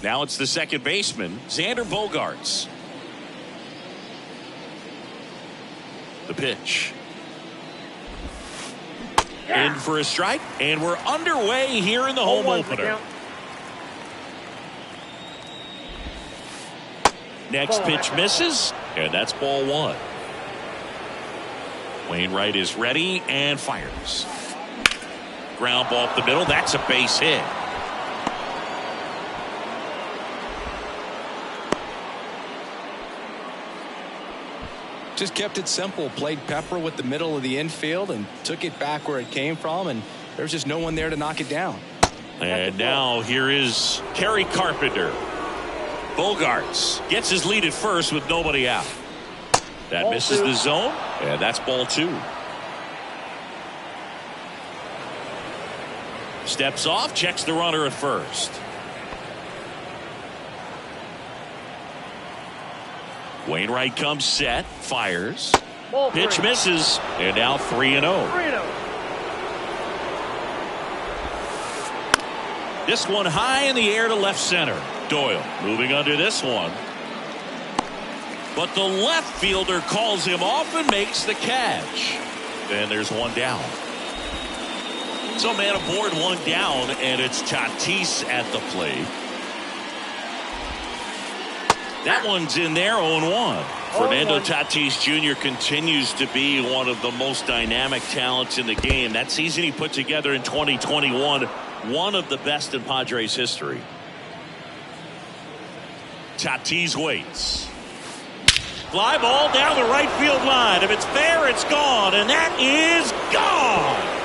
Now it's the second baseman, Xander Bogaerts. The pitch. In for a strike, and we're underway here in the home opener. Next pitch misses, and that's ball one. Wainwright is ready and fires. Ground ball up the middle. That's a base hit. Just kept it simple. Played pepper with the middle of the infield and took it back where it came from, and there's just no one there to knock it down. And now here is Kerry Carpenter. Bogaerts gets his lead at first with nobody out. That misses the zone, and that's ball two. Steps off, checks the runner at first. Wainwright comes set, fires. Pitch misses, and now 3-0. This one high in the air to left center. Doyle moving under this one. But the left fielder calls him off and makes the catch. And there's one down. So man aboard, one down, and it's Tatis at the plate. That one's in there, 0-1. Fernando Tatis Jr. continues to be one of the most dynamic talents in the game. That season he put together in 2021, one of the best in Padres history. Tatis waits. Fly ball down the right field line. If it's fair, it's gone, and that is gone.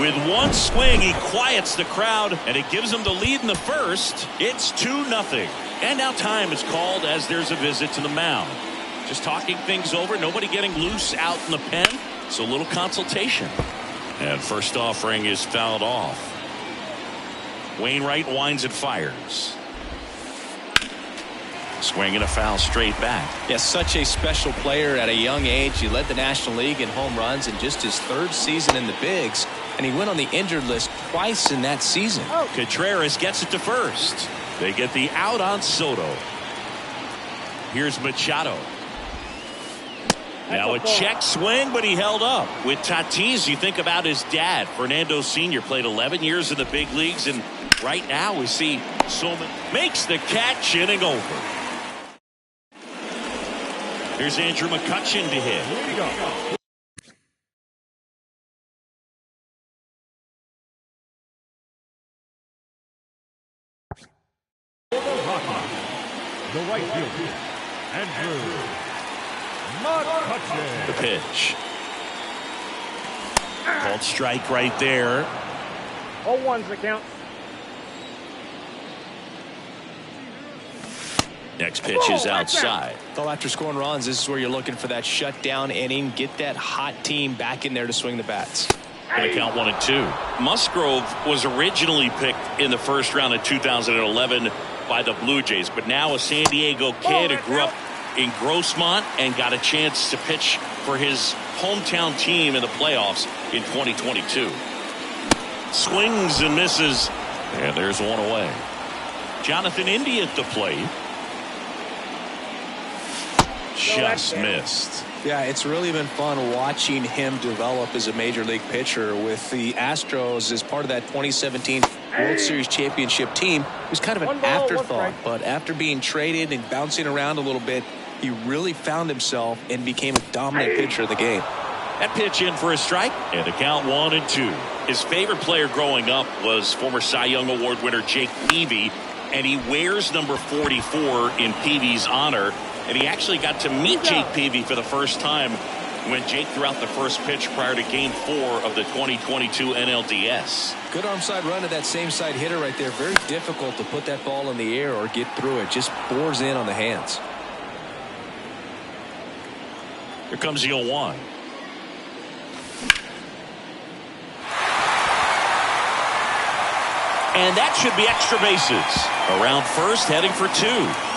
With one swing, he quiets the crowd, and it gives him the lead in the first. It's 2-0. And now time is called as there's a visit to the mound. Just talking things over, nobody getting loose out in the pen, so a little consultation. And first offering is fouled off. Wainwright winds and fires. Swing and a foul straight back. Yes, such a special player at a young age. He led the National League in home runs in just his third season in the bigs, and he went on the injured list twice in that season. Contreras gets it to first. They get the out on Soto. Here's Machado. Now a check swing, but he held up. With Tatis, you think about his dad, Fernando Sr. Played 11 years in the big leagues, and right now we see Soman makes the catch, inning over. Here's Andrew McCutchen to hit. Here we go. The right fielder, Andrew McCutchen. The pitch. Called strike right there. 0-1's the count. Next pitch is outside. Well, after scoring runs, this is where you're looking for that shutdown inning. Get that hot team back in there to swing the bats. Going to count 1-2. Musgrove was originally picked in the first round of 2011 by the Blue Jays, but now a San Diego kid who grew up in Grossmont and got a chance to pitch for his hometown team in the playoffs in 2022. Swings and misses, and there's one away. Jonathan India at the plate. Just missed. Yeah, it's really been fun watching him develop as a major league pitcher with the Astros as part of that 2017 World Series championship team. It was kind of an afterthought, but after being traded and bouncing around a little bit, he really found himself and became a dominant pitcher of the game. That pitch in for a strike, and the count 1-2. His favorite player growing up was former Cy Young Award winner Jake Peavy, and he wears number 44 in Peavy's honor. And he actually got to meet Jake Peavy for the first time when Jake threw out the first pitch prior to Game 4 of the 2022 NLDS. Good arm side run to that same side hitter right there. Very difficult to put that ball in the air or get through it. Just bores in on the hands. Here comes the 0-1. And that should be extra bases. Around first, heading for 2.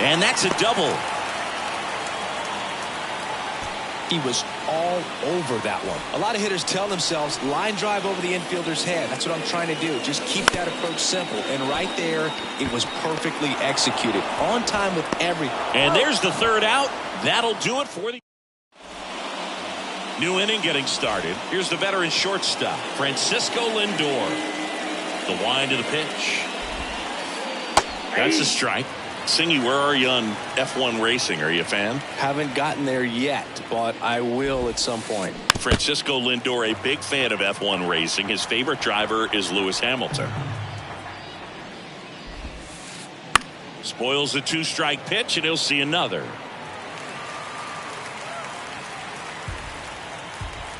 And that's a double. He was all over that one. A lot of hitters tell themselves line drive over the infielder's head. That's what I'm trying to do. Just keep that approach simple. And right there, it was perfectly executed. On time with everything. And there's the third out. That'll do it for the new inning getting started. Here's the veteran shortstop, Francisco Lindor. The wind to the pitch. That's a strike. Singy, where are you on F1 racing? Are you a fan? Haven't gotten there yet, but I will at some point. Francisco Lindor, a big fan of F1 racing. His favorite driver is Lewis Hamilton. Spoils the 2-strike pitch, and he'll see another.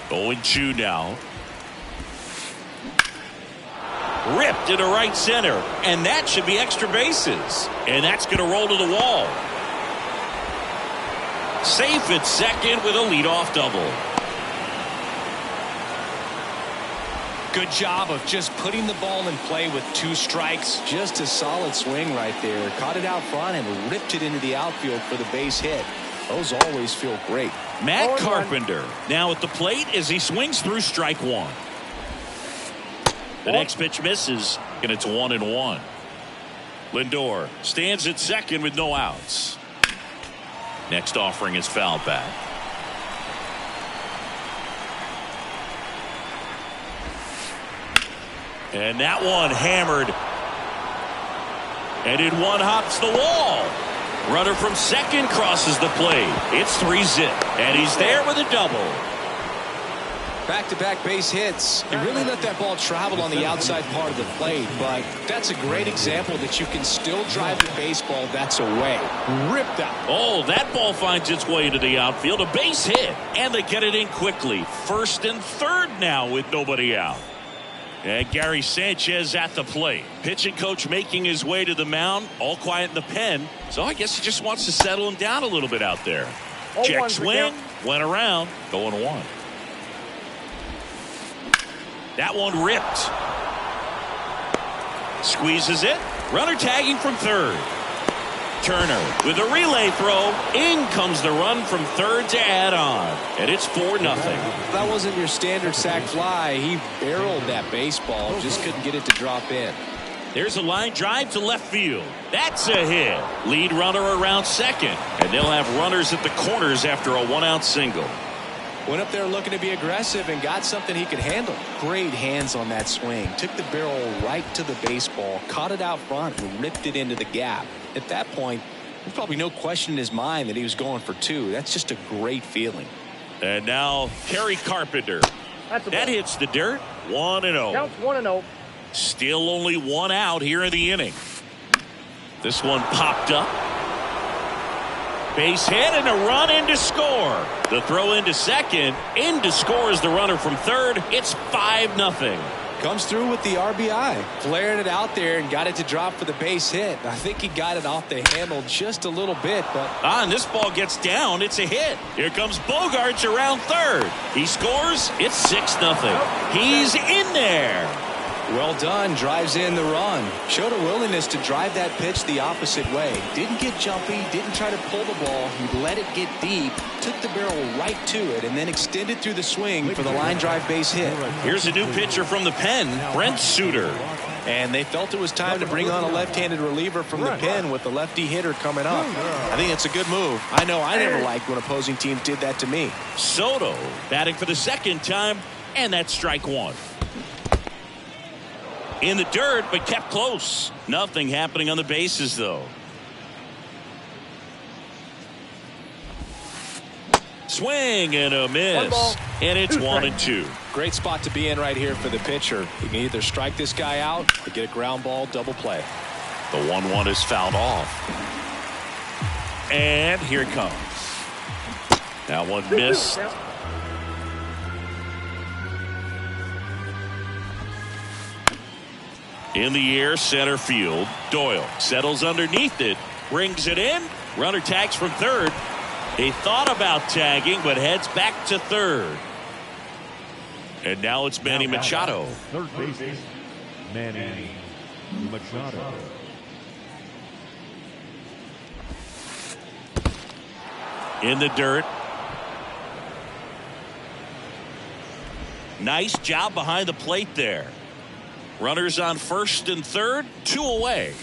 0-2 now. Ripped into right center, and that should be extra bases, and that's going to roll to the wall. Safe at second with a leadoff double. Good job of just putting the ball in play with 2 strikes. Just a solid swing right there. Caught it out front and ripped it into the outfield for the base hit. Those always feel great. Matt Carpenter now at the plate as he swings through strike 1. The next pitch misses, and it's 1-1. Lindor stands at second with no outs. Next offering is fouled back. And that one hammered. And in one hops the wall. Runner from second crosses the plate. It's 3-zip, and he's there with a double. Back-to-back base hits. He really let that ball travel on the outside part of the plate, but that's a great example that you can still drive the baseball that's away. Ripped out. Oh, that ball finds its way to the outfield. A base hit, and they get it in quickly. First and third now with nobody out. And Gary Sanchez at the plate. Pitching coach making his way to the mound. All quiet in the pen. So I guess he just wants to settle him down a little bit out there. Check swing. Went around. 0-1. That one ripped. Squeezes it. Runner tagging from third. Turner with a relay throw. In comes the run from third to add on. And it's 4-0. That wasn't your standard sac fly. He barreled that baseball. Just couldn't get it to drop in. There's a line drive to left field. That's a hit. Lead runner around second. And they'll have runners at the corners after a 1-out single. Went up there looking to be aggressive and got something he could handle. Great hands on that swing. Took the barrel right to the baseball, caught it out front, and ripped it into the gap. At that point, there's probably no question in his mind that he was going for 2. That's just a great feeling. And now, Kerry Carpenter. That hits the dirt. 1-0. Counts 1-0. Still only 1 out here in the inning. This one popped up. Base hit and a run in to score. The throw into second. In to score is the runner from third. It's 5-0. Comes through with the RBI. Flared it out there and got it to drop for the base hit. I think he got it off the handle just a little bit, but and this ball gets down. It's a hit. Here comes Bogarts around third. He scores. It's 6-0. He's in there. Well done. Drives in the run. Showed a willingness to drive that pitch the opposite way. Didn't get jumpy. Didn't try to pull the ball. He let it get deep. Took the barrel right to it and then extended through the swing for the line drive base hit. Here's a new pitcher from the pen, Brent Suter. And they felt it was time to bring on a left-handed reliever from the pen with the lefty hitter coming up. I think it's a good move. I know I never liked when opposing teams did that to me. Soto batting for the second time, and that's strike 1. In the dirt, but kept close. Nothing happening on the bases, though. Swing and a miss. And it's 1-2. Great spot to be in right here for the pitcher. You can either strike this guy out or get a ground ball double play. The 1-1 is fouled off. And here it comes. That one missed. In the air, center field. Doyle settles underneath it, brings it in. Runner tags from third. He thought about tagging, but heads back to third. And now it's Manny Machado. Third base, Manny Machado. In the dirt. Nice job behind the plate there. Runners on first and third, 2 away.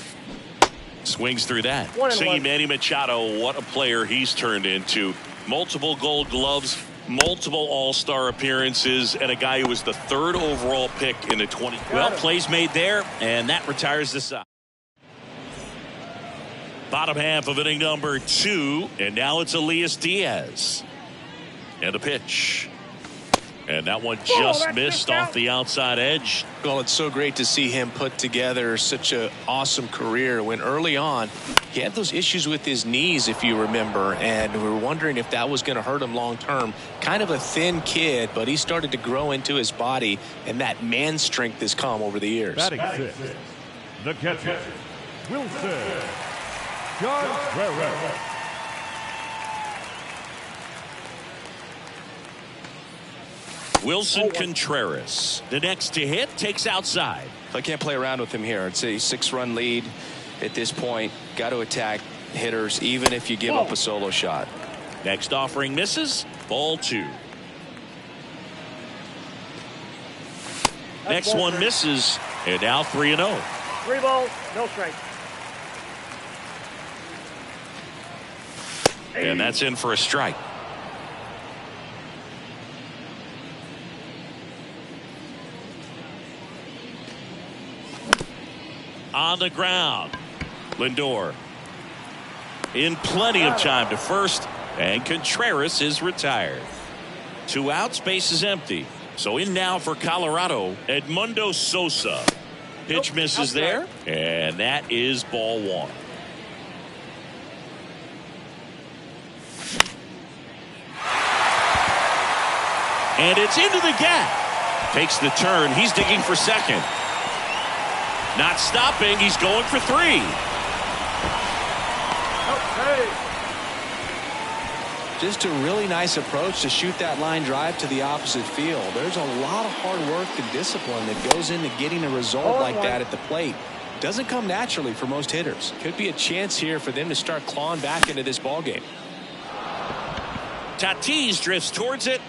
Swings through that. Singing Manny Machado, what a player he's turned into. Multiple Gold Gloves, multiple All-Star appearances, and a guy who was the 3rd overall pick in the 20. Well, plays made there, and that retires the side. Bottom half of inning number 2, and now it's Elias Diaz. And a pitch. And that one just missed off the outside edge. Well, it's so great to see him put together such an awesome career when early on he had those issues with his knees, if you remember, and we were wondering if that was going to hurt him long term. Kind of a thin kid, but he started to grow into his body, and that man strength has come over the years. Batting 6, the catcher, Wilson Contreras. Wilson Contreras, the next to hit, takes outside. I can't play around with him here. It's a 6-run lead at this point. Got to attack hitters even if you give up a solo shot. Next offering misses. Ball 2. Next one misses, and now 3-0. 3 balls, no strike. And that's in for a strike. On the ground, Lindor in plenty of time to first, and Contreras is retired. 2 outs, base is empty. So in now for Colorado, Edmundo Sosa. Pitch misses there, and that is ball 1. And it's into the gap. Takes the turn. He's digging for second. Not stopping. He's going for 3. Just a really nice approach to shoot that line drive to the opposite field. There's a lot of hard work and discipline that goes into getting a result like that at the plate. Doesn't come naturally for most hitters. Could be a chance here for them to start clawing back into this ball game. Tatis drifts towards it,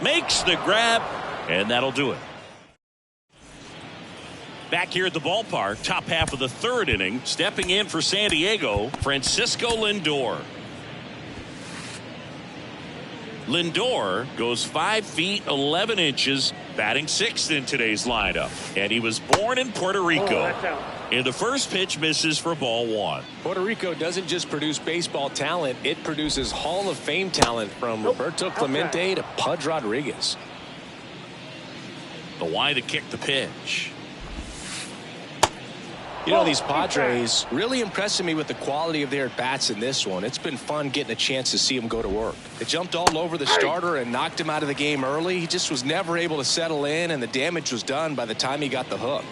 makes the grab, and that'll do it. Back here at the ballpark, top half of the 3rd inning, stepping in for San Diego, Francisco Lindor. Lindor goes 5 feet 11 inches, batting 6th in today's lineup, and he was born in Puerto Rico. In the first pitch, misses for ball 1. Puerto Rico doesn't just produce baseball talent, it produces Hall of Fame talent from Roberto Clemente to Pudge Rodriguez. The wide to kick the pitch. You know, these Padres really impressing me with the quality of their at-bats in this one. It's been fun getting a chance to see them go to work. They jumped all over the starter and knocked him out of the game early. He just was never able to settle in, and the damage was done by the time he got the hook.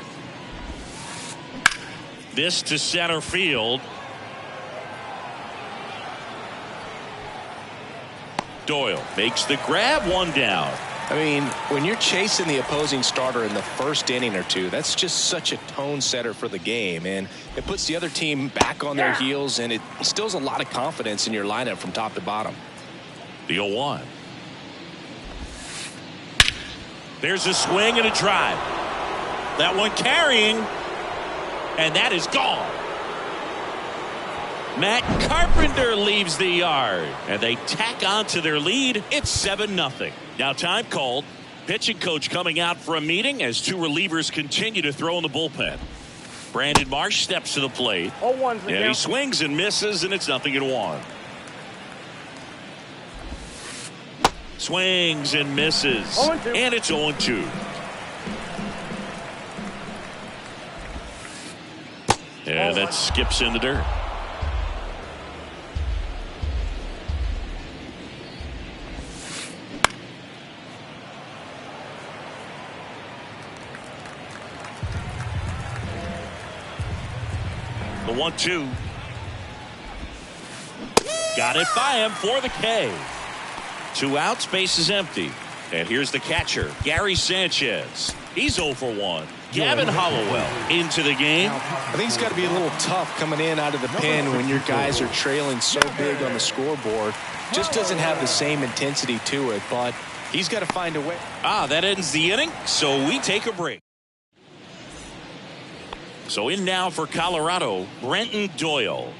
This to center field. Doyle makes the grab, 1 down. I mean, when you're chasing the opposing starter in the first inning or 2, that's just such a tone setter for the game, and it puts the other team back on their heels, and it instills a lot of confidence in your lineup from top to bottom. The 0-1. There's a swing and a drive. That one carrying, and that is gone. Matt Carpenter leaves the yard, and they tack on to their lead. It's 7-0. Now time called. Pitching coach coming out for a meeting as 2 relievers continue to throw in the bullpen. Brandon Marsh steps to the plate. And he swings and misses, and it's 0-1. Swings and misses. And it's 0-2. And that skips in the dirt. The 1-2. Got it by him for the K. 2 outs, base is empty. And here's the catcher, Gary Sanchez. He's 0 for 1. Gavin Hollowell into the game. I think it's got to be a little tough coming in out of the pen when your guys are trailing so big on the scoreboard. Just doesn't have the same intensity to it, but he's got to find a way. That ends the inning, so we take a break. So in now for Colorado, Brenton Doyle.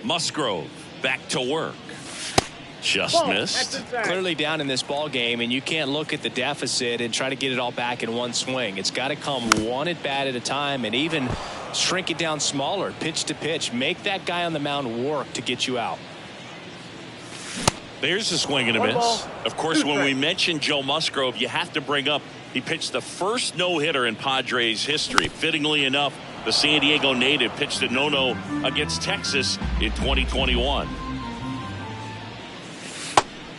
Musgrove back to work. Just missed. Clearly down in this ball game, and you can't look at the deficit and try to get it all back in one swing. It's got to come one at bat at a time, and even shrink it down smaller, pitch to pitch. Make that guy on the mound work to get you out. There's a swing and a miss. Of course, when we mention Joe Musgrove, you have to bring up he pitched the first no-hitter in Padres history. Fittingly enough, the San Diego native pitched a no-no against Texas in 2021.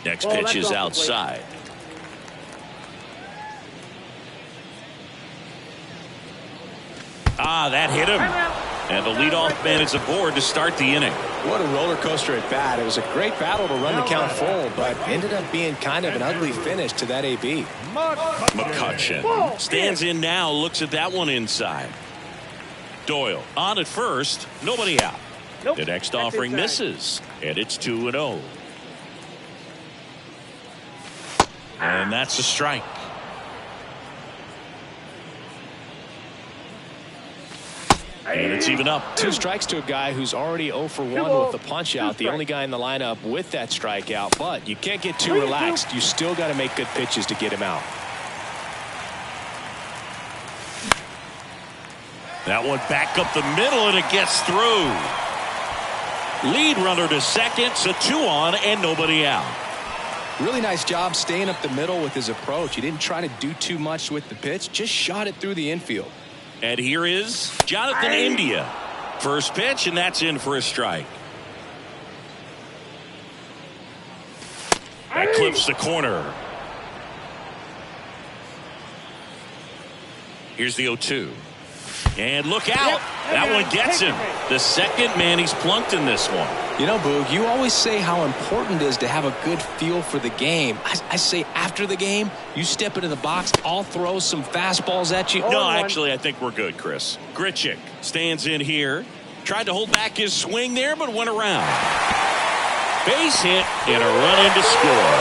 Next pitch is outside. That hit him. And the leadoff man is aboard to start the inning. What a roller coaster at bat. It was a great battle to run the count full, but ended up being kind of an ugly finish to that AB. McCutchen stands in now, looks at that one inside. Doyle on at first, nobody out. The next offering misses, and it's 2-0. And that's a strike. And it's even up. 2 strikes to a guy who's already 0 for 1 with the punch out. The only guy in the lineup with that strikeout. But you can't get too relaxed. You still got to make good pitches to get him out. That one back up the middle, and it gets through. Lead runner to second, so 2 on and nobody out. Really nice job staying up the middle with his approach. He didn't try to do too much with the pitch, just shot it through the infield. And here is Jonathan India. First pitch, and that's in for a strike. That clips the corner. Here's the 0-2. And look out. That one gets him. The second man he's plunked in this one. You know, Boog, you always say how important it is to have a good feel for the game. I say after the game, you step into the box, I'll throw some fastballs at you. No, actually, I think we're good, Chris. Grichuk stands in here. Tried to hold back his swing there, but went around. Base hit and a run in to score.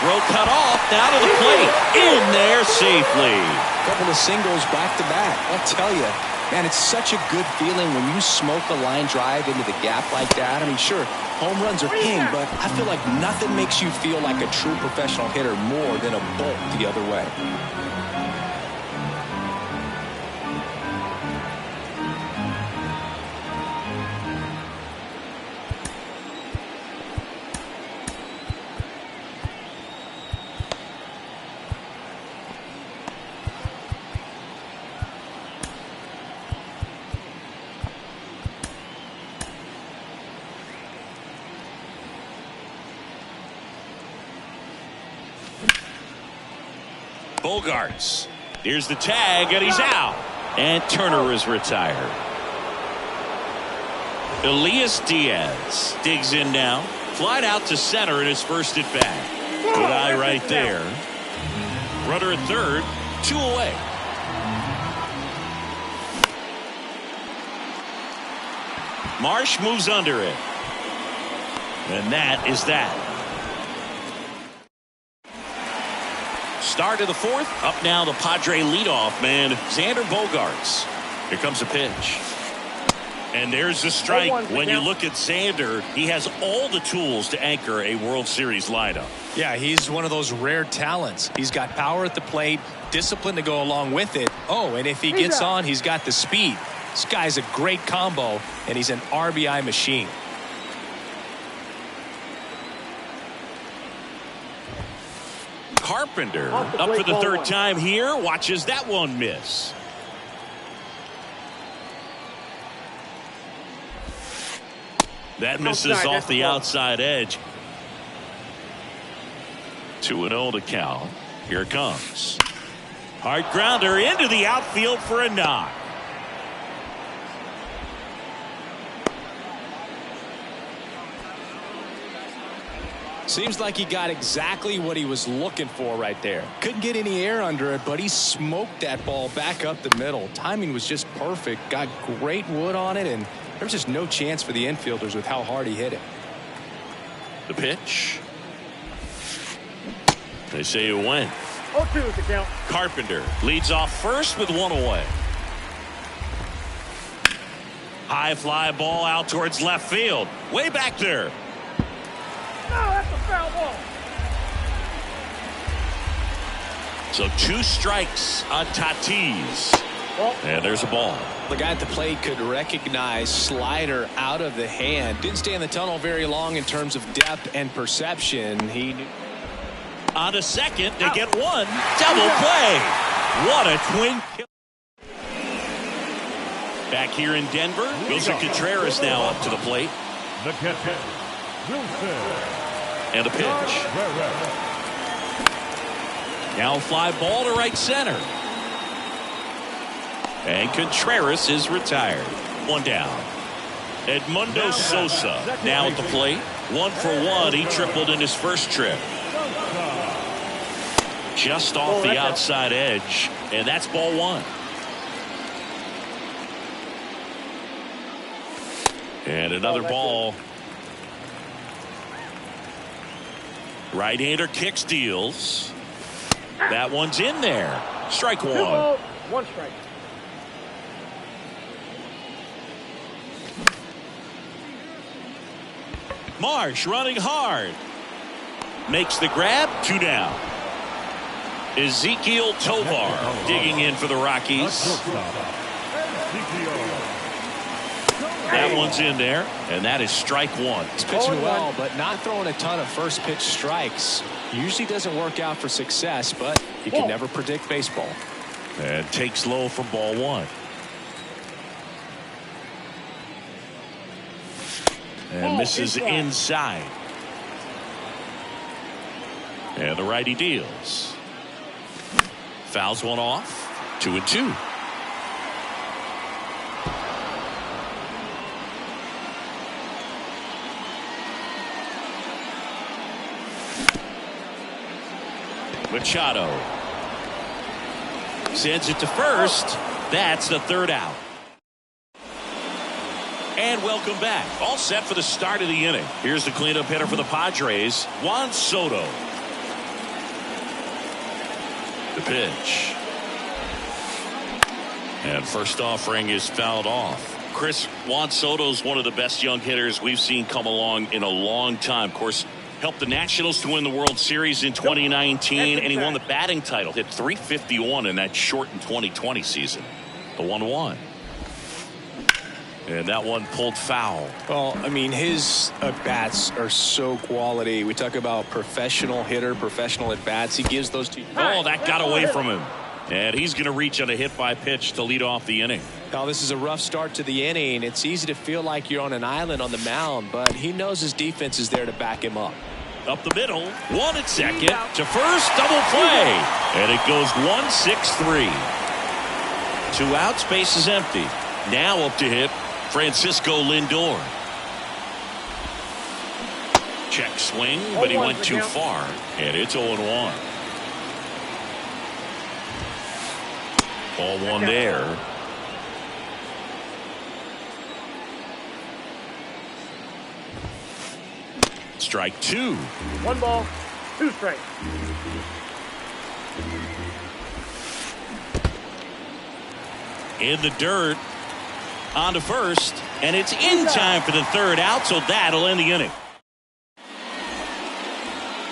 Throw cut off, now to the plate. In there safely. Couple of singles back to back. I'll tell you, man, it's such a good feeling when you smoke a line drive into the gap like that. I mean, sure, home runs are king, but I feel like nothing makes you feel like a true professional hitter more than a bolt the other way. Bogarts. Here's the tag, and he's out. And Turner is retired. Elias Diaz digs in now. Flied out to center in his first at bat. Good eye right there. Runner at third, 2 away. Marsh moves under it. And that is that. Start of the 4th. Up now the Padre leadoff man, Xander Bogaerts. Here comes a pitch. And there's the strike. When you look at Xander, he has all the tools to anchor a World Series lineup. Yeah, he's one of those rare talents. He's got power at the plate, discipline to go along with it. Oh, and if he gets on, he's got the speed. This guy's a great combo, and he's an RBI machine. Carpenter up for the 3rd time here. Watches that one miss. That misses off the outside edge. 2-0 to count. Here it comes. Hard grounder into the outfield for a knock. Seems like he got exactly what he was looking for right there. Couldn't get any air under it, but he smoked that ball back up the middle. Timing was just perfect. Got great wood on it, and there was just no chance for the infielders with how hard he hit it. The pitch. They say it went. 0-2 is the count. Carpenter leads off first with one away. High fly ball out towards left field. Way back there. No, that's a foul ball. So 2 strikes on Tatis. And there's a ball. The guy at the plate could recognize slider out of the hand. Didn't stay in the tunnel very long in terms of depth and perception. He knew. On to second, they get one. Double play. What a twin kill. Back here in Denver, Wilson Contreras now up to the plate. The catcher, Wilson. And a pitch. Now fly ball to right center. And Contreras is retired. One down. Edmundo Sosa now at the plate. 1 for 1. He tripled in his first trip. Just off the outside edge. And that's ball 1. And another ball. Right-hander kick steals. That one's in there. Strike 1. 2 balls, 1 strike. Marsh running hard. Makes the grab. 2 down. Ezekiel Tovar digging in for the Rockies. That one's in there, and that is strike 1. He's pitching well, but not throwing a ton of first pitch strikes. Usually doesn't work out for success, but you can never predict baseball. And takes low for ball 1. And misses inside. And the righty deals. Fouls one off. 2-2. Machado sends it to first. That's the 3rd out. And welcome back. All set for the start of the inning. Here's the cleanup hitter for the Padres, Juan Soto. The pitch. And first offering is fouled off. Chris, Juan Soto's one of the best young hitters we've seen come along in a long time. Of course, helped the Nationals to win the World Series in 2019, and he won the batting title. Hit .351 in that shortened 2020 season. The 1-1. And that one pulled foul. Well, I mean, his at-bats are so quality. We talk about professional hitter, professional at-bats. He gives those 2. Oh, that got away from him. And he's going to reach on a hit by pitch to lead off the inning. Now, this is a rough start to the inning. It's easy to feel like you're on an island on the mound, but he knows his defense is there to back him up. Up the middle, 1 at second, to first, double play. And it goes 1-6-3. 2 outs, base is empty. Now up to hit Francisco Lindor. Check swing, but he went too far. And it's 0-1. Ball 1 there. Strike 2. 1 ball, 2 strikes. In the dirt. On to first. And it's in time for the 3rd out, so that'll end the inning.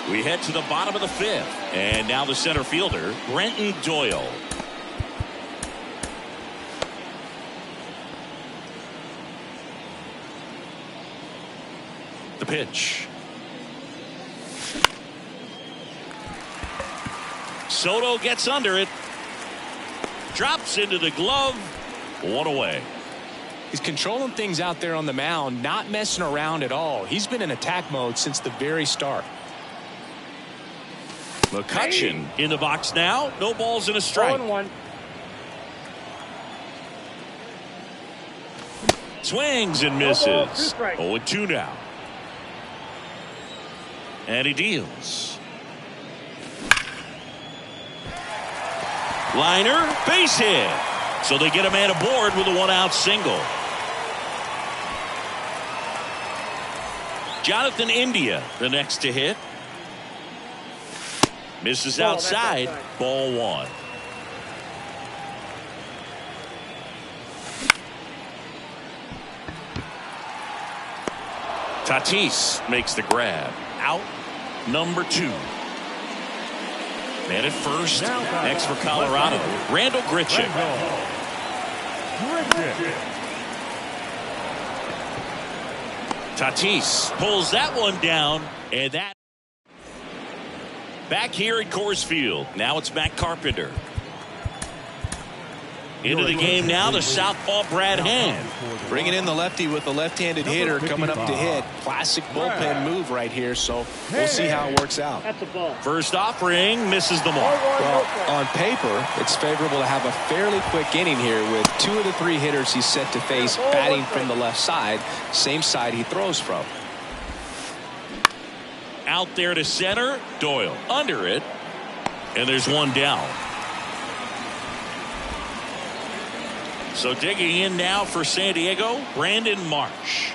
We head to the bottom of the 5th. And now the center fielder, Brenton Doyle. The pitch. Soto gets under it. Drops into the glove. 1 away. He's controlling things out there on the mound, not messing around at all. He's been in attack mode since the very start. McCutchen in the box now. No balls and a strike. 0-1. Swings and misses. 2 strikes. 0-2 now. And he deals. Liner, base hit. So they get a man aboard with a one-out single. Jonathan India, the next to hit. Misses outside. Ball one. Tatis makes the grab. Out number 2. Man at first. Next for Colorado, Randall Grichuk. Tatis pulls that one down, and that back here at Coors Field. Now it's Matt Carpenter. Into the game now, the southpaw Brad Hand. Bringing in the lefty with the left-handed hitter coming up to hit. Classic bullpen move right here, so we'll see how it works out. That's a ball. First offering misses the mark. Well, on paper, it's favorable to have a fairly quick inning here with 2 of the 3 hitters he's set to face batting from the left side, same side he throws from. Out there to center, Doyle under it, and there's one down. So digging in now for San Diego, Brandon Marsh.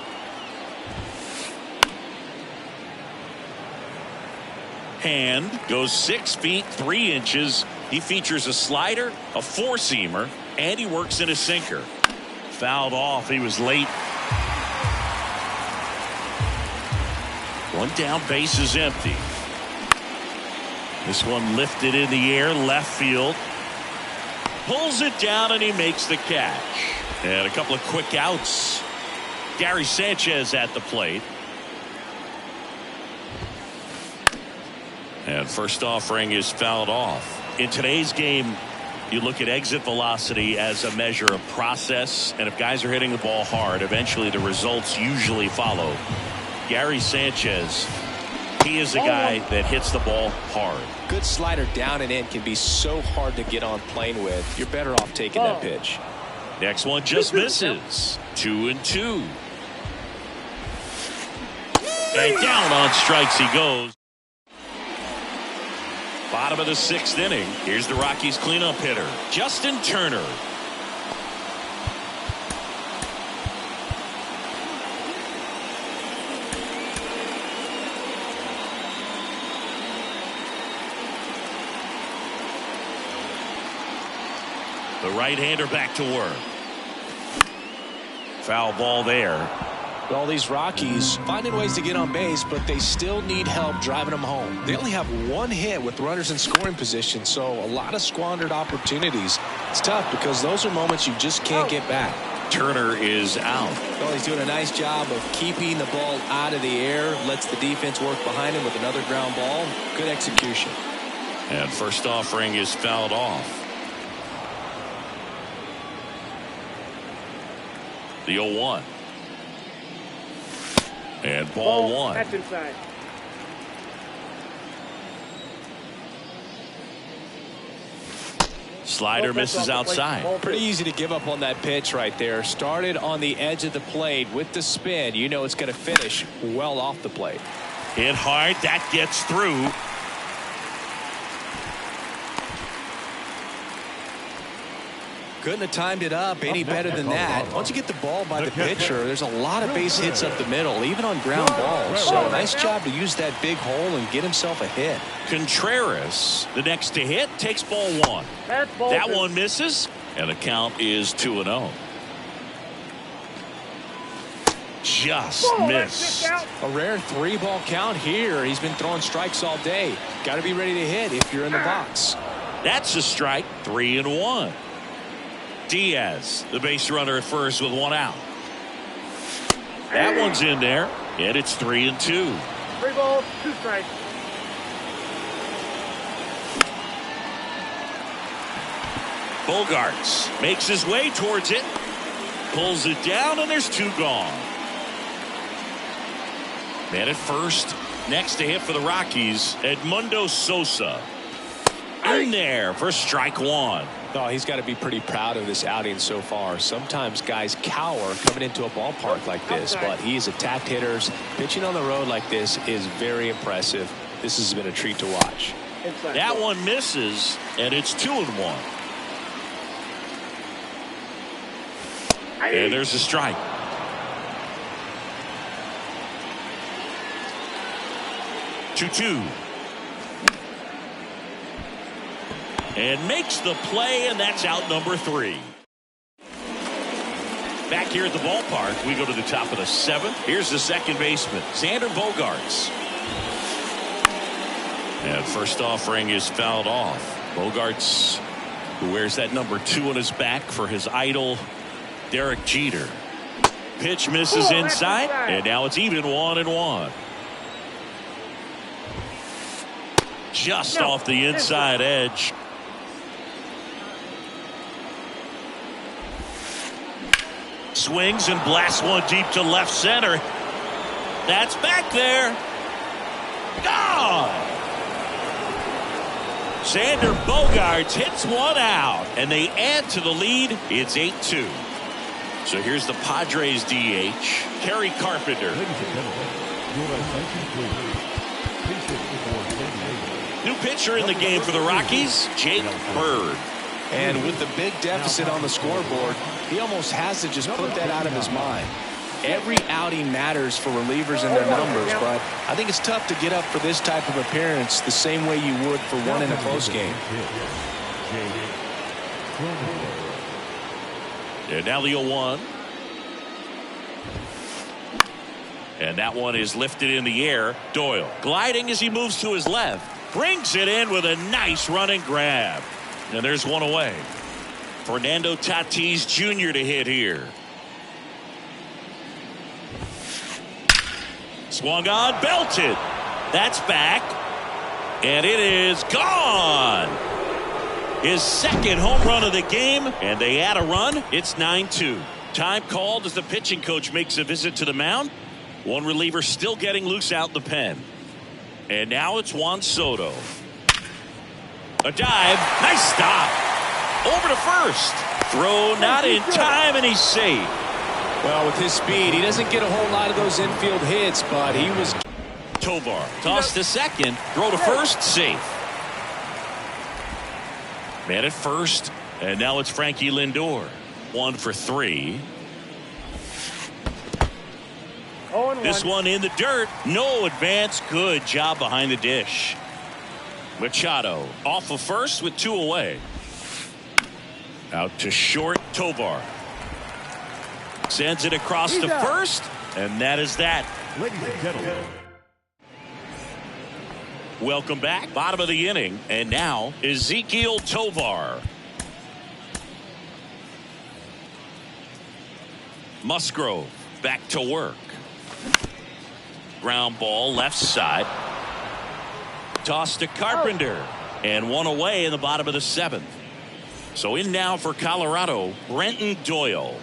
Hand goes 6 feet 3 inches. He features a slider, a 4-seamer, and he works in a sinker. Fouled off. He was late. One down, base is empty. This one lifted in the air, left field. Pulls it down and he makes the catch. And a couple of quick outs. Gary Sanchez at the plate. And first offering is fouled off. In today's game, you look at exit velocity as a measure of process, and if guys are hitting the ball hard, eventually the results usually follow. Gary Sanchez, he is a guy that hits the ball hard. Good slider down and in can be so hard to get on plane with. You're better off taking that pitch. Next one just misses. 2-2. And down on strikes he goes. Bottom of the 6th inning. Here's the Rockies cleanup hitter, Justin Turner. The right-hander back to work. Foul ball there. Well, these Rockies finding ways to get on base, but they still need help driving them home. They only have 1 hit with runners in scoring position, so a lot of squandered opportunities. It's tough because those are moments you just can't get back. Turner is out. Well, he's doing a nice job of keeping the ball out of the air, lets the defense work behind him with another ground ball. Good execution. And first offering is fouled off. The 0-1. And ball 1. That's inside. Slider misses outside. Pretty easy to give up on that pitch right there. Started on the edge of the plate with the spin. You know it's going to finish well off the plate. Hit hard. That gets through. Couldn't have timed it up any better than that. Once you get the ball by the pitcher, there's a lot of base hits up the middle, even on ground balls. So nice job to use that big hole and get himself a hit. Contreras, the next to hit, takes ball 1. That one misses, and the count is 2-0. Just missed. A rare 3-ball count here. He's been throwing strikes all day. Got to be ready to hit if you're in the box. That's a strike. 3-1. Diaz, the base runner at first with 1 out. That one's in there, and it's 3-2. 3 balls, 2 strikes. Bogarts makes his way towards it, pulls it down, and there's 2 gone. Man at first, next to hit for the Rockies, Edmundo Sosa. In there for strike 1. Oh, he's got to be pretty proud of this outing so far. Sometimes guys cower coming into a ballpark like this, but he's attacked hitters. Pitching on the road like this is very impressive. This has been a treat to watch. That one misses, and it's 2-1. And there's a strike. Two. And makes the play, and that's out number 3. Back here at the ballpark, we go to the top of the 7th. Here's the second baseman, Xander Bogaerts. And first offering is fouled off. Bogaerts, who wears that number 2 on his back for his idol, Derek Jeter. Pitch misses inside, and now it's even 1-1. Just off the inside edge. Swings and blasts one deep to left center. That's back there. Gone. Xander Bogaerts hits one out, and they add to the lead. It's 8-2. So here's the Padres DH, Kerry Carpenter. New pitcher in the game for the Rockies, Jake Bird. And with the big deficit on the scoreboard, he almost has to just put that out of his mind. Every outing matters for relievers and their numbers, but I think it's tough to get up for this type of appearance the same way you would for one in a close game. And now the 0-1. And that one is lifted in the air. Doyle gliding as he moves to his left. Brings it in with a nice running grab. And there's one away. Fernando Tatis Jr. to hit here. Swung on, belted. That's back. And it is gone. His second home run of the game, and they add a run. It's 9-2. Time called as the pitching coach makes a visit to the mound. One reliever still getting loose out in the pen. And now it's Juan Soto. A dive. Nice stop. Over to first. Throw not in time, and he's safe. Well, with his speed, he doesn't get a whole lot of those infield hits, but he was. Tovar tossed to second. Throw to first. Safe. Man at first. And now it's Frankie Lindor. 1 for 3. This one in the dirt. No advance. Good job behind the dish. Machado off of first with 2 away. Out to short. Tovar sends it across to first, and that is that. Ladies and gentlemen. Welcome back. Bottom of the inning, and now Ezequiel Tovar. Musgrove back to work. Ground ball left side. Toss to Carpenter, and one away in the bottom of the 7th. So in now for Colorado, Brenton Doyle.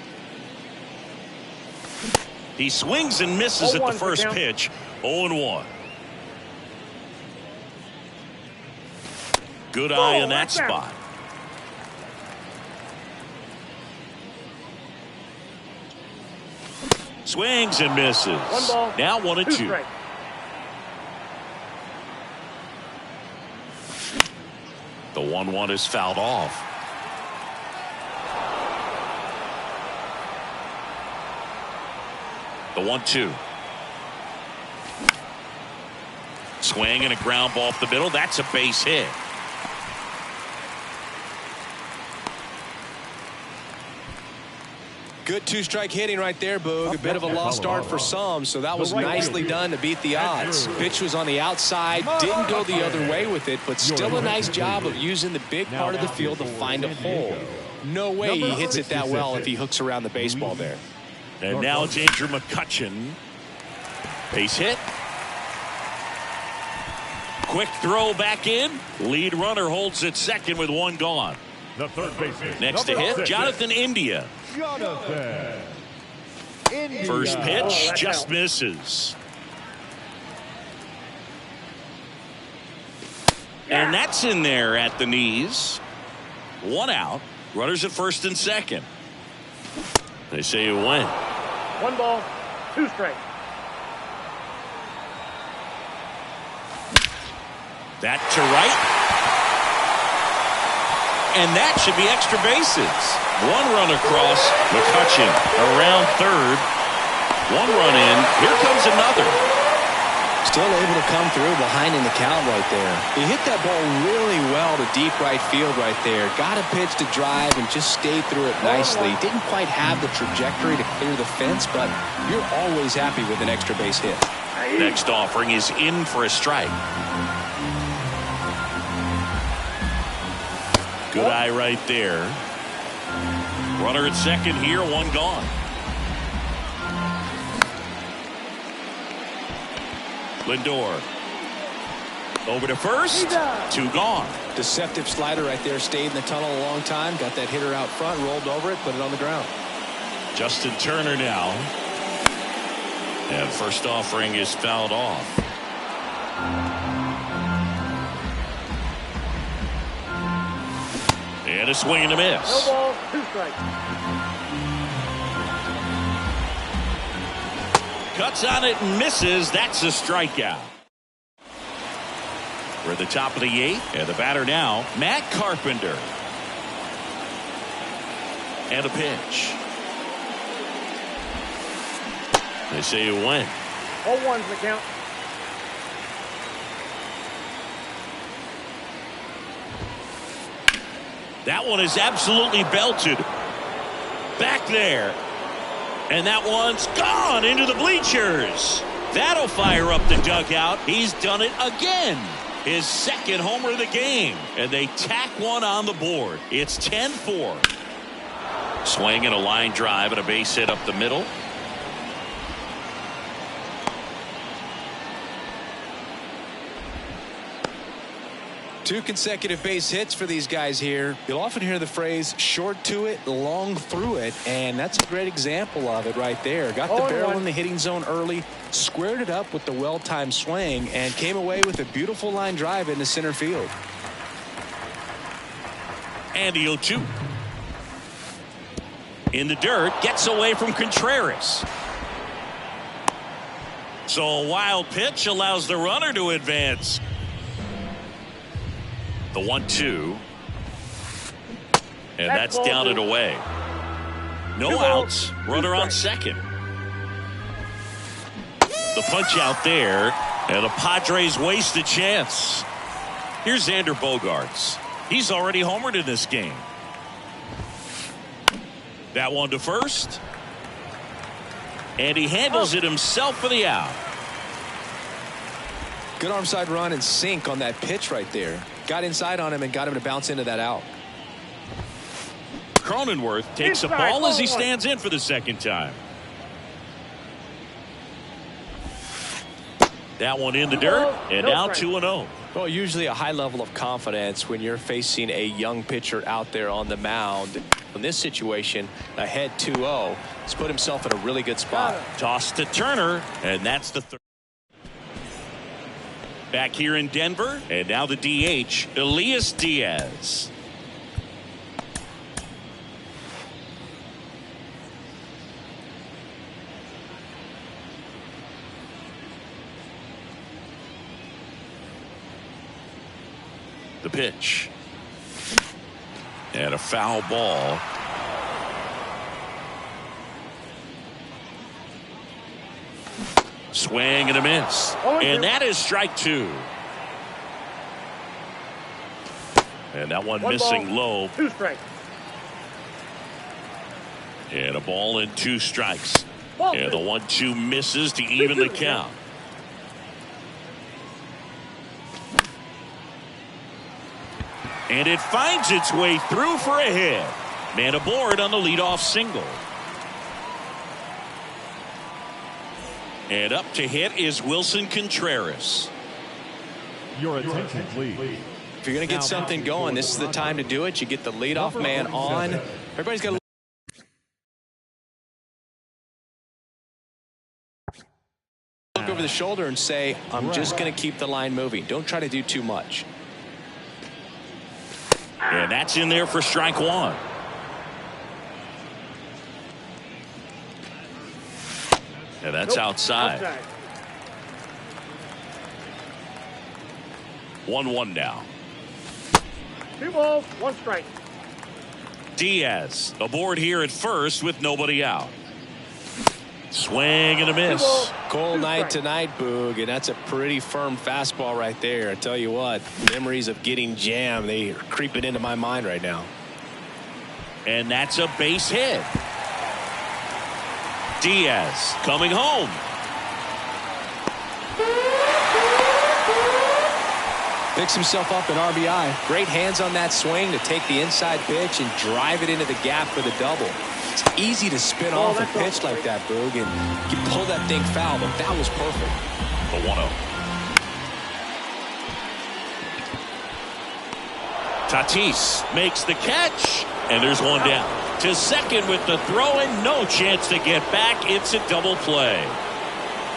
He swings and misses at the first pitch. 0-1. Good eye in that spot. Swings and misses. Now 1-2. The 1-1 is fouled off. The 1-2. Swing and a ground ball off the middle. That's a base hit. Good 2-strike hitting right there, Boog. A bit of a lost start for some, so that was nicely done to beat the odds. Pitch was on the outside, didn't go the other way with it, but still a nice job of using the big part of the field to find a hole. No way he hits it that well if he hooks around the baseball there. And now it's Andrew McCutchen. Base hit. Quick throw back in. Lead runner holds at second with 1 gone. The third baseman. Next to hit, Jonathan India. First pitch just misses. And that's in there at the knees. One out. Runners at first and second. They say you win. 1 ball, 2 strikes. That to right. And that should be extra bases. One run across. McCutchen around third. One run in. Here comes another. Still able to come through behind in the count right there. He hit that ball really well to deep right field right there. Got a pitch to drive and just stayed through it nicely. Didn't quite have the trajectory to clear the fence, but you're always happy with an extra base hit. Next offering is in for a strike. Good eye right there. Runner at second here, one gone. Lindor. Over to first. 2 gone. Deceptive slider right there. Stayed in the tunnel a long time. Got that hitter out front. Rolled over it. Put it on the ground. Justin Turner now. And first offering is fouled off. And a swing and a miss. No balls, 2 strikes. Cuts on it and misses. That's a strikeout. We're at the top of the 8th. And the batter now, Matt Carpenter. And a pitch. They say you win. 0-1's the count. That one is absolutely belted. Back there. And that one's gone into the bleachers. That'll fire up the dugout. He's done it again. His second homer of the game. And they tack one on the board. It's 10-4. Swing and a line drive and a base hit up the middle. Two consecutive base hits for these guys here. You'll often hear the phrase short to it, long through it, and that's a great example of it right there. Got the barrel in the hitting zone early, squared it up with the well-timed swing, and came away with a beautiful line drive into center field. And the 0-2. In the dirt, gets away from Contreras. So a wild pitch allows the runner to advance. The 1-2. And that's down and away. No outs. Runner on second. The punch out there. And the Padres waste a chance. Here's Xander Bogaerts. He's already homered in this game. That one to first. And he handles it himself for the out. Good arm side run and sink on that pitch right there. Got inside on him and got him to bounce into that out. Cronenworth takes a ball as he stands in for the second time. That one in the dirt, and now 2-0. Well, usually a high level of confidence when you're facing a young pitcher out there on the mound. In this situation, ahead 2-0, he's put himself in a really good spot. Toss to Turner, and that's the third. Back here in Denver, and now the DH, Elias Diaz. The pitch. And a foul ball. Swing and a miss. And that is strike 2. And that one missing low. 2 strikes. And a ball and 2 strikes. And the 1-2 misses to even the count. And it finds its way through for a hit. Man aboard on the leadoff single. And up to hit is Wilson Contreras. Your attention, please. If you're going to get something going, this is the time to do it. You get the leadoff man on. Everybody's got to look over the shoulder and say, I'm just going to keep the line moving. Don't try to do too much. And that's in there for strike one. And that's outside. 1-1 now. 2 balls, 1 strike. Diaz aboard here at first with nobody out. Swing and a miss. Cold night tonight, Boog, and that's a pretty firm fastball right there. I tell you what, memories of getting jammed, they are creeping into my mind right now. And that's a base hit. Diaz coming home. Picks himself up an RBI. Great hands on that swing to take the inside pitch and drive it into the gap for the double. It's easy to spin off a pitch like that, Boog, and you pull that thing foul, but that was perfect. The 1-0. Tatis makes the catch, and there's one down. To second with the throw and no chance to get back. It's a double play.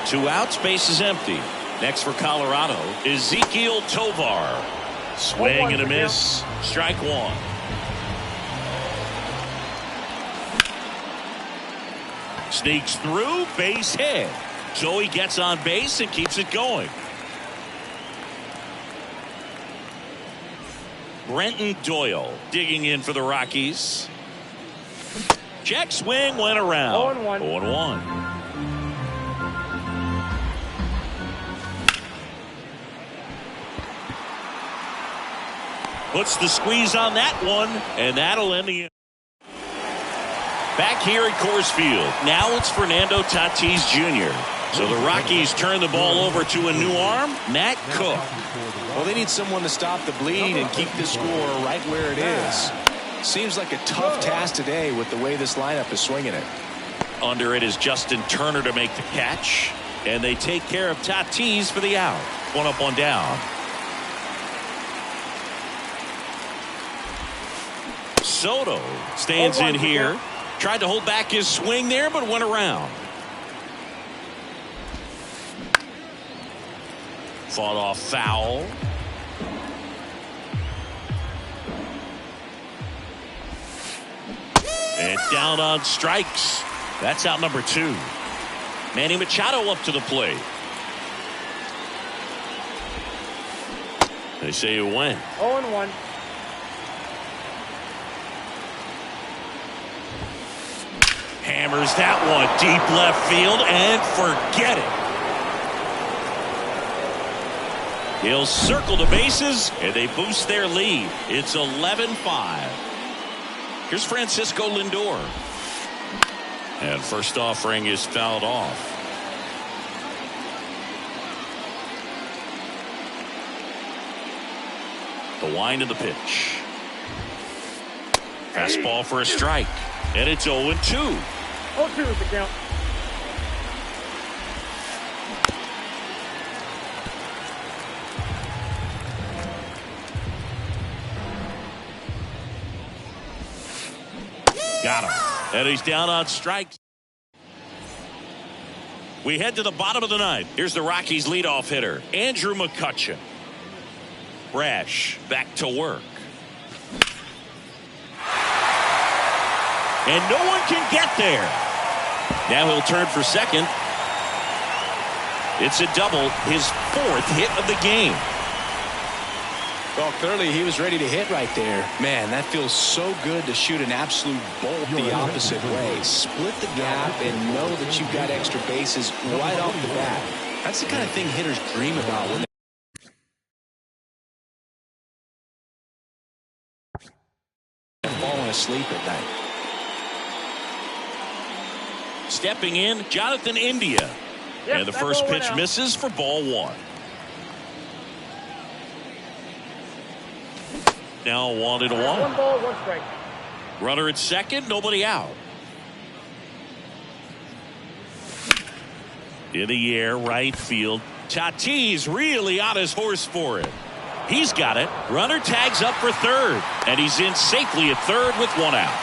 2 outs, base is empty. Next for Colorado, Ezekiel Tovar. Swing and a miss. Strike one. Sneaks through, base hit. So he gets on base and keeps it going. Brenton Doyle digging in for the Rockies. Check swing went around. 0-1. Puts the squeeze on that one, and that'll end the. Back here at Coors Field, now it's Fernando Tatis Jr. So the Rockies turn the ball over to a new arm, Matt Cook. Well, they need someone to stop the bleed and keep the score right where it is. Seems like a tough task today with the way this lineup is swinging it. Under it is Justin Turner to make the catch, and they take care of Tatis for the out. 1 up, 1 down. Soto stands in here. Tried to hold back his swing there, but went around. Fought off foul. And down on strikes. That's out number 2. Manny Machado up to the plate. They say it went. 0-1. Hammers that one deep left field and forget it. He'll circle the bases and they boost their lead. It's 11-5. Here's Francisco Lindor. And first offering is fouled off. The wind of the pitch. Fastball for a strike. And it's 0-2. 0-2 is the count. Got him. And he's down on strikes. We head to the bottom of the ninth. Here's the Rockies leadoff hitter, Andrew McCutchen. Brash back to work. And no one can get there. Now he'll turn for second. It's a double, his 4th hit of the game. Well, clearly he was ready to hit right there. Man, that feels so good to shoot an absolute bolt the opposite way. Split the gap and know that you've got extra bases right off the bat. That's the kind of thing hitters dream about when they're falling asleep at night. Stepping in, Jonathan India. And the first pitch misses for ball 1. Now 1-1. 1 ball, 1 strike. Runner at second, nobody out. In the air, right field. Tatis really on his horse for it. He's got it. Runner tags up for third. And he's in safely at third with 1 out.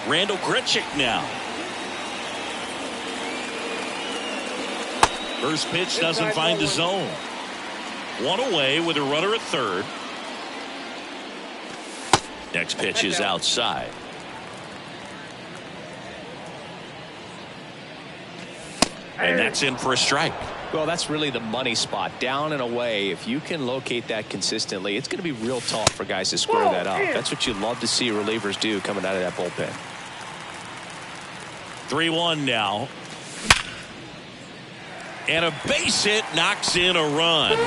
Randall Grichuk now. First pitch doesn't find the zone. 1 away with a runner at third. Next pitch is outside. And that's in for a strike. Well, that's really the money spot. Down and away. If you can locate that consistently, it's going to be real tough for guys to square that up. That's what you love to see relievers do coming out of that bullpen. 3-1 now. And a base hit knocks in a run.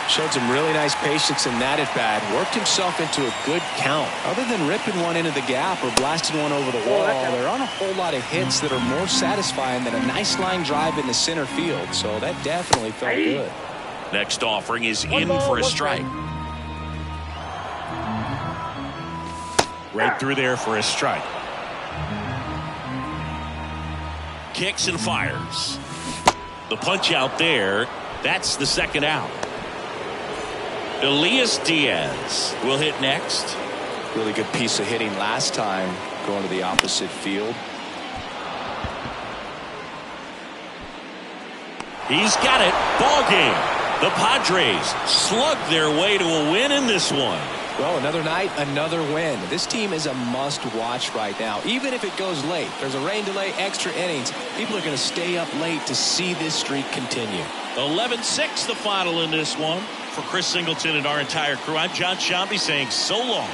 Showed some really nice patience in that at bat. Worked himself into a good count. Other than ripping one into the gap or blasting one over the wall, there aren't a whole lot of hits that are more satisfying than a nice line drive in the center field. So that definitely felt good. Next offering is in for a strike. Right through there for a strike. Kicks and fires. The punch out there. That's the second out. Elias Diaz will hit next. Really good piece of hitting last time, going to the opposite field. He's got it. Ball game. The Padres slug their way to a win in this one. Well, another night, another win. This team is a must-watch right now. Even if it goes late, there's a rain delay, extra innings. People are going to stay up late to see this streak continue. 11-6 the final in this one. For Chris Singleton and our entire crew, I'm John Shambi saying so long.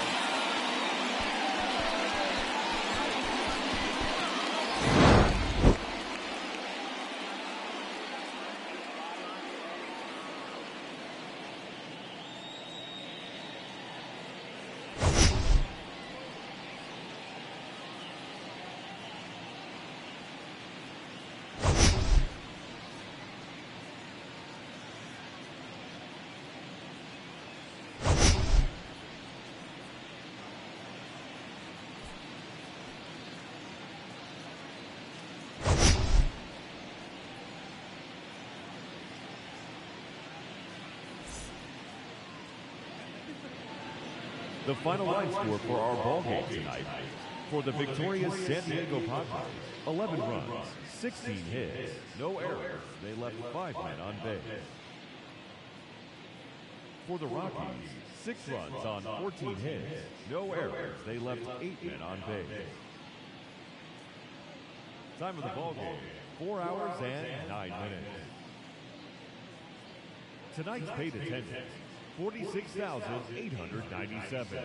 The final line score for our ball game tonight. For the victorious San Diego Padres, 11 runs, 16 hits, no errors. They left 5 men on base. For the Rockies, 6 runs on 14 hits, no errors. They left 8 men on base. Time of the ball game, 4 hours and 9 minutes. Tonight's paid attendance, 46,897.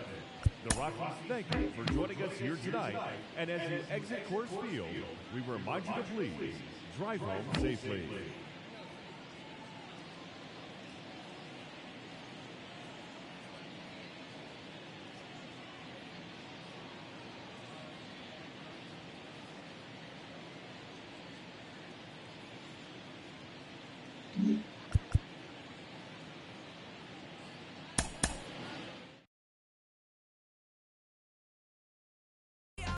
The Rockies thank you for joining us here tonight, and as you exit Coors Field, we remind you to please drive home safely.